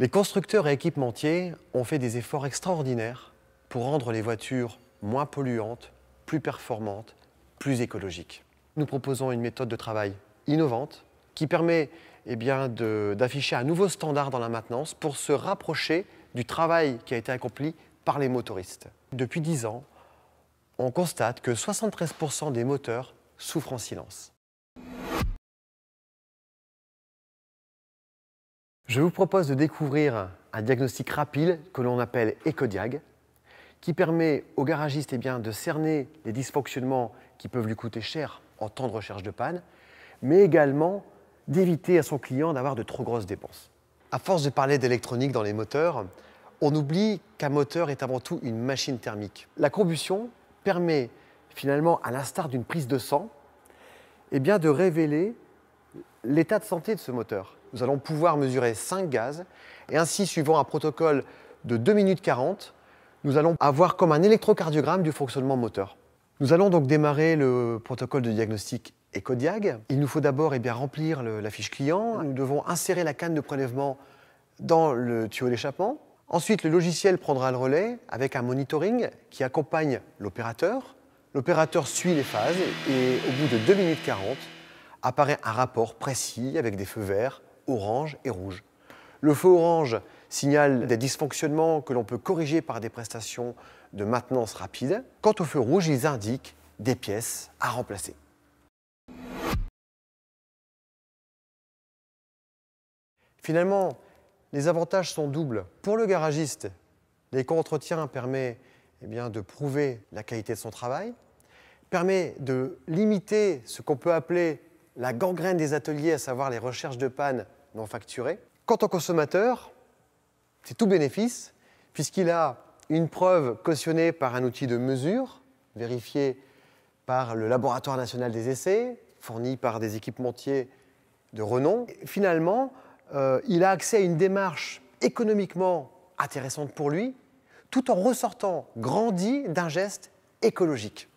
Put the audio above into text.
Les constructeurs et équipementiers ont fait des efforts extraordinaires pour rendre les voitures moins polluantes, plus performantes, plus écologiques. Nous proposons une méthode de travail innovante qui permet d'afficher un nouveau standard dans la maintenance pour se rapprocher du travail qui a été accompli par les motoristes. Depuis 10 ans, on constate que 73% des moteurs souffrent en silence. Je vous propose de découvrir un diagnostic rapide que l'on appelle EcoDiag, qui permet au garagiste de cerner les dysfonctionnements qui peuvent lui coûter cher en temps de recherche de panne, mais également d'éviter à son client d'avoir de trop grosses dépenses. À force de parler d'électronique dans les moteurs, on oublie qu'un moteur est avant tout une machine thermique. La combustion permet finalement, à l'instar d'une prise de sang, de révéler l'état de santé de ce moteur. Nous allons pouvoir mesurer 5 gaz et ainsi, suivant un protocole de 2 minutes 40, nous allons avoir comme un électrocardiogramme du fonctionnement moteur. Nous allons donc démarrer le protocole de diagnostic EcoDiag. Il nous faut d'abord remplir la fiche client. Nous devons insérer la canne de prélèvement dans le tuyau d'échappement. Ensuite, le logiciel prendra le relais avec un monitoring qui accompagne l'opérateur. L'opérateur suit les phases et au bout de 2 minutes 40, apparaît un rapport précis avec des feux verts, orange et rouge. Le feu orange signale des dysfonctionnements que l'on peut corriger par des prestations de maintenance rapide. Quant au feu rouge, ils indiquent des pièces à remplacer. Finalement, les avantages sont doubles. Pour le garagiste, l'éco-entretien permet de prouver la qualité de son travail, permet de limiter ce qu'on peut appeler la gangrène des ateliers, à savoir les recherches de panne non facturées. Quant au consommateur, c'est tout bénéfice, puisqu'il a une preuve cautionnée par un outil de mesure, vérifié par le Laboratoire national des essais, fourni par des équipementiers de renom. Et finalement, il a accès à une démarche économiquement intéressante pour lui, tout en ressortant grandi d'un geste écologique.